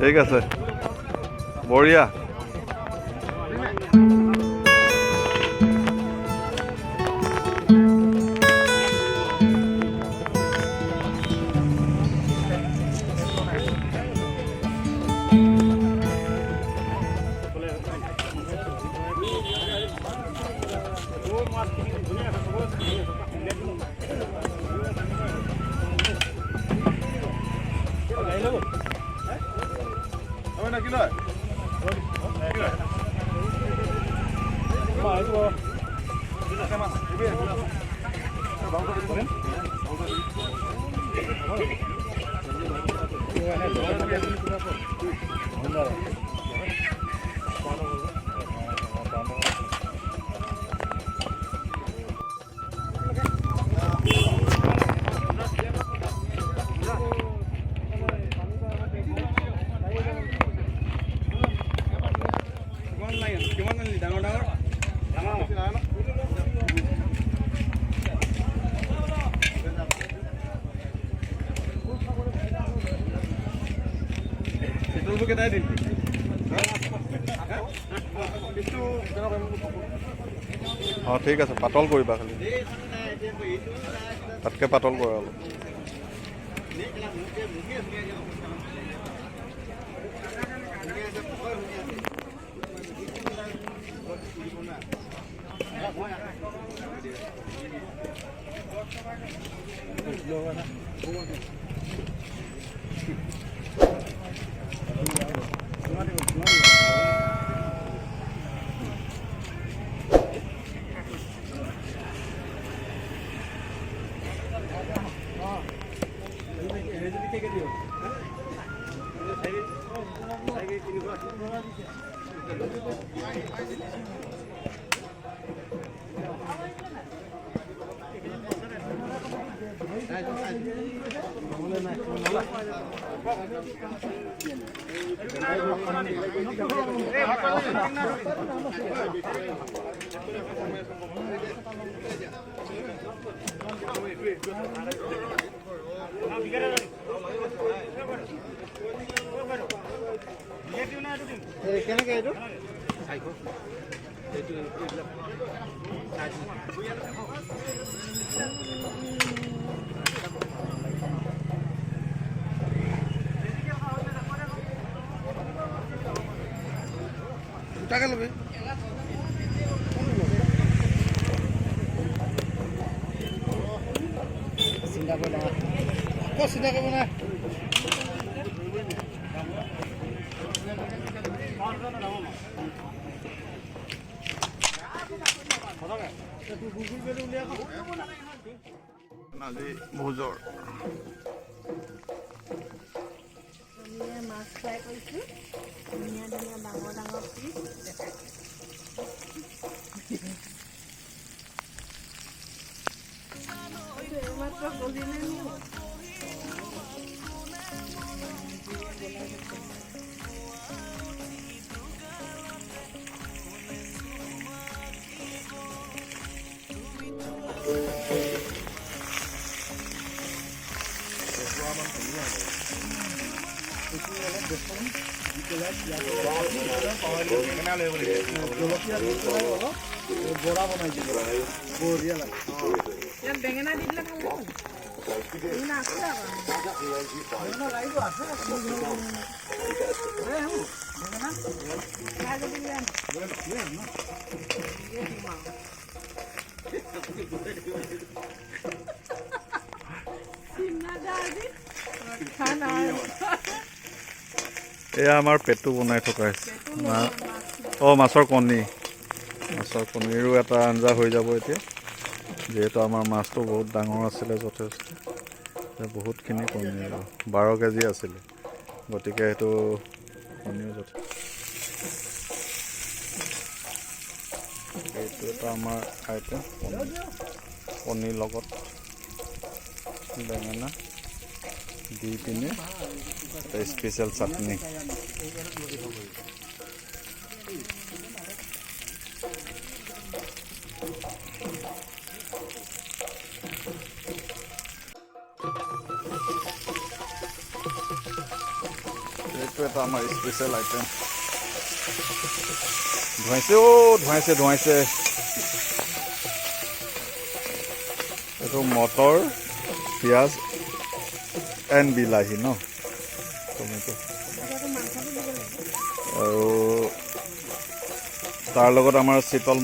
ঠিক আছে, বঢ়িয়া। ঠিক আছে, পাতল কৰিবা খালি, তাতকৈ পাতল কৰা অলপ। কেনেকে এইটো টাকা লবি চিন্তা কৰিব না, আকৌ চিন্তা কৰিব না। ভোজৰ মাছ ফ্ৰাই কৰিছোঁ, ধুনীয়া ধুনীয়া ডাঙৰ ডাঙৰ পিচ এইমাত্ৰ গলিলে নিও। বৰা বনাই দিব বঢ়িয়া লাগে। বেঙেনা দি দিলে ভাল লাগে। বেঙেনা আছে এয়া আমাৰ পেটু বনাই থকা হৈছে। মাছৰ কণী, মাছৰ কণীৰো এটা আঞ্জা হৈ যাব এতিয়া, যিহেতু আমাৰ মাছটো বহুত ডাঙৰ আছিলে যথেষ্ট। বহুতখিনি কণী আৰু 12 কেজি আছিলে, গতিকে সেইটো কণীও যথেষ্ট। এইটো এটা আমাৰ আইটেম, কণীৰ লগত বেঙেনা দি পিনে এটা স্পেচিয়েল চাটনি। এইটো এটা আমাৰ স্পেচিয়েল আইটেম। ধুৱাইছে এইটো মটৰ, পিঁয়াজ এণ্ড বিলাহী ন, টমেটো, আৰু তাৰ লগত আমাৰ চিতল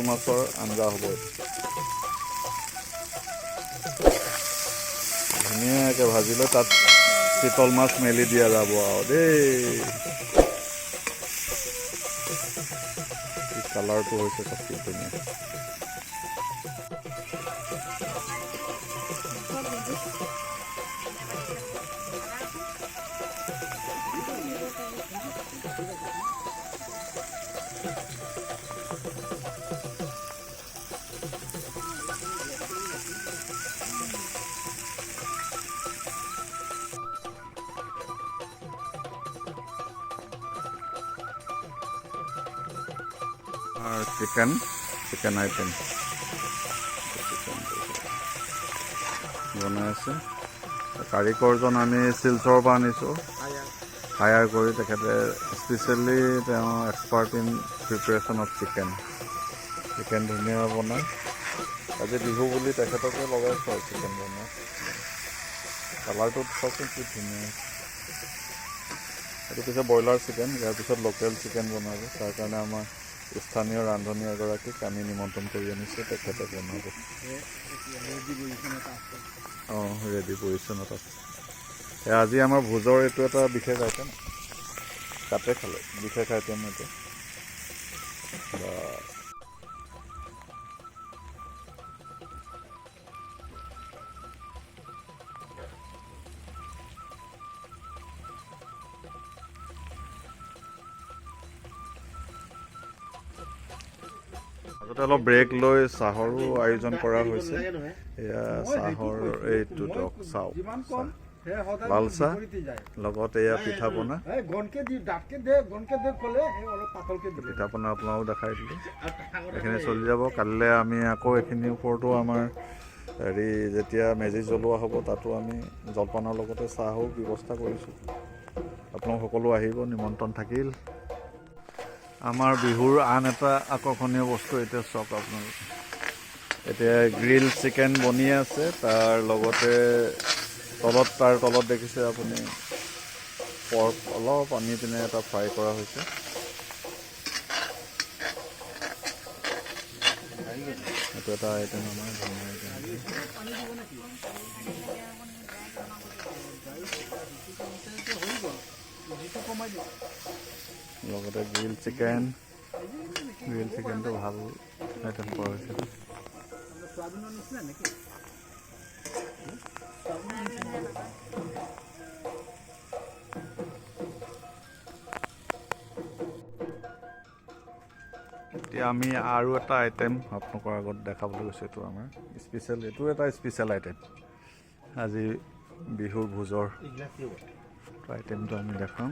মাছৰ আঞ্জা হ'ব। ধুনীয়াকৈ ভাজিলে তাত চিতল মাছ মেলি দিয়া যাব আৰু দেই। কালাৰটো হৈছে চবচে ধুনীয়া। চিকেন আইটেম বনাই আছে। কাৰিকৰজন আমি শিলচৰৰ পৰা আনিছোঁ, হায়াৰ কৰি। তেখেতে স্পেচিয়েলি তেওঁ expert in preparation of chicken ধুনীয়া বনায়। আজি বিহু বুলি তেখেতকে লগাইছোঁ আৰু চিকেন বনাই। কালাৰটো চাওকচোন কি ধুনীয়া। এইটো পিছত ব্ৰইলাৰ চিকেন, ইয়াৰ পিছত লোকেল চিকেন বনাব। তাৰ কাৰণে আমাৰ স্থানীয় ৰান্ধনী এগৰাকীক আমি নিমন্ত্ৰণ কৰি আনিছোঁ, তেখেতে বনাব। ৰেডি পজিশ্যনত আছে। আজি আমাৰ ভোজৰ এইটো এটা বিশেষ আইটেম, তাতে খালে বিশেষ আইটেম এইটো। মাজতে অলপ ব্ৰেক লৈ চাহৰো আয়োজন কৰা হৈছে। এয়া চাহৰ এইটো চাহ, লাল চাহ লগত এয়া পিঠা পনা। পিঠা পনা আপোনালোকক দেখাই দিলোঁ। এইখিনি চলি যাব। কালিলৈ আমি আকৌ এইখিনিৰ ওপৰতো আমাৰ যেতিয়া মেজি জ্বলোৱা হ'ব, তাতো আমি জলপানৰ লগতে চাহো ব্যৱস্থা কৰিছোঁ। আপোনালোক সকলো আহিব, নিমন্ত্ৰণ থাকিল। আমাৰ বিহুৰ আন এটা আকৰ্ষণীয় বস্তু এতিয়া চাওক আপোনালোকে। এতিয়া গ্ৰিল চিকেন বনি আছে, তাৰ লগতে তাৰ তলত দেখিছে আপুনি পৰ্ক অলপ আনি পিনে এটা ফ্ৰাই কৰা হৈছে। এইটো এটা আইটেম আমাৰ ধুনীয়া লগতে গ্ৰিল চিকেনটো ভাল আইটেম কৰা হৈছে। এতিয়া আমি আৰু এটা আইটেম আপোনালোকৰ আগত দেখাবলৈ গৈছোঁ। এইটো আমাৰ স্পেচিয়েল, এইটো এটা স্পেচিয়েল আইটেম। আজি বিহুৰ ভোজৰ আইটেমটো আমি দেখাম।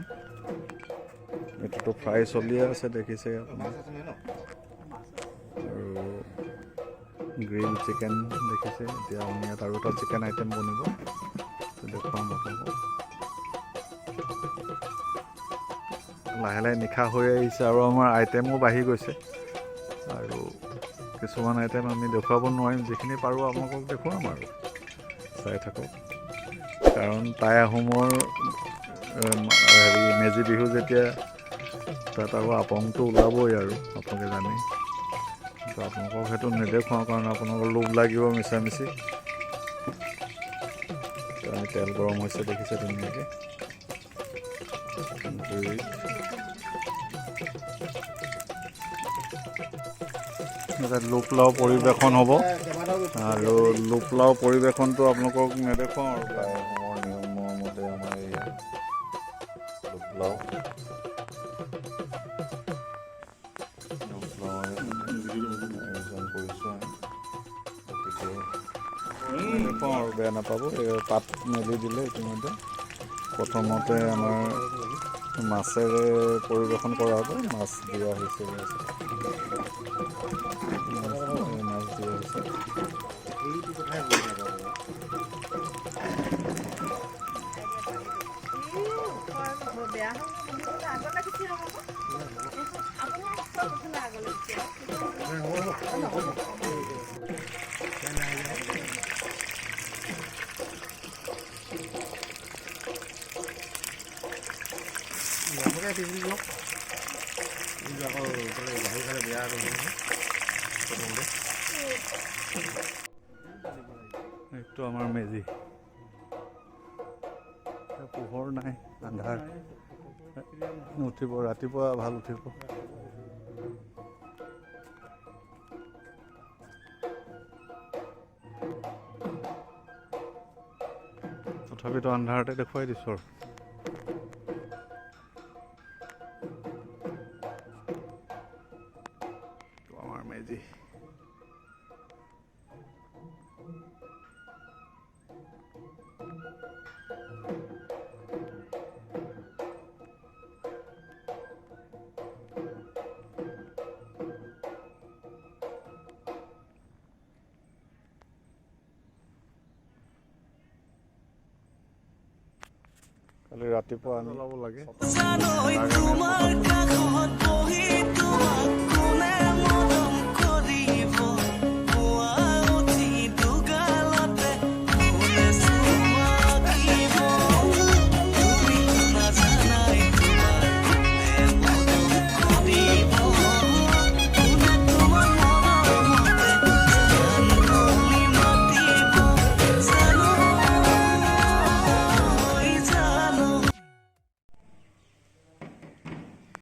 এইটোতো ফ্ৰাই চলিয়ে আছে, দেখিছে আপুনি, আৰু গ্ৰিল চিকেন দেখিছে। এতিয়া আমি ইয়াত আৰু এটা চিকেন আইটেম বনিব, দেখুৱাম আপোনালোকক। লাহে লাহে নিশা হৈ আহিছে আৰু আমাৰ আইটেমো বাঢ়ি গৈছে, আৰু কিছুমান আইটেম আমি দেখুৱাব নোৱাৰিম। যিখিনি পাৰোঁ আপোনালোকক দেখুৱাম আৰু চাই থাকক। কাৰণ টাই আহোমৰ মেজি বিহু যেতিয়া, তাত আৰু আপংটো ওলাবই আৰু আপোনালোকে জানেই। তো আপোনালোকক সেইটো নেদেখুৱাওঁ, কাৰণ আপোনালোকৰ লোভ লাগিব মিছামিচি। আমি তেল গৰম হৈছে দেখিছে ধুনীয়াকৈ। লোক লাও পৰিৱেশন হ'ব। আৰু লোকলাও পৰিৱেশনটো আপোনালোকক নেদেখুৱাওঁ আৰু প্ৰায় অসমৰ নিয়মৰ মতে আমাৰ এয়া লোকলাও আয়োজন কৰিছোঁ আমি গতিকে নেদেখুৱাওঁ আৰু বেয়া নাপাব এই পাত মেলি দিলে ইতিমধ্যে প্ৰথমতে আমাৰ মাছেৰে পৰিৱেশন কৰা হ'ব মাছ দিয়া হৈছে মাছ দিয়া হৈছে এইটো কথাই বুজি নাপাব বেয়া হ'ল আগলৈ গুচি ৰ'ব আপোনাৰ আগলৈ গুচি এইটো আমাৰ মেজি পোহৰ নাই আন্ধাৰ উঠিব ৰাতিপুৱা ভাল উঠিব তথাপিতো আন্ধাৰতে দেখুৱাই দিছোঁ আৰু আমাৰ মেজি কালি ৰাতিপুৱা আনি ল'ব লাগে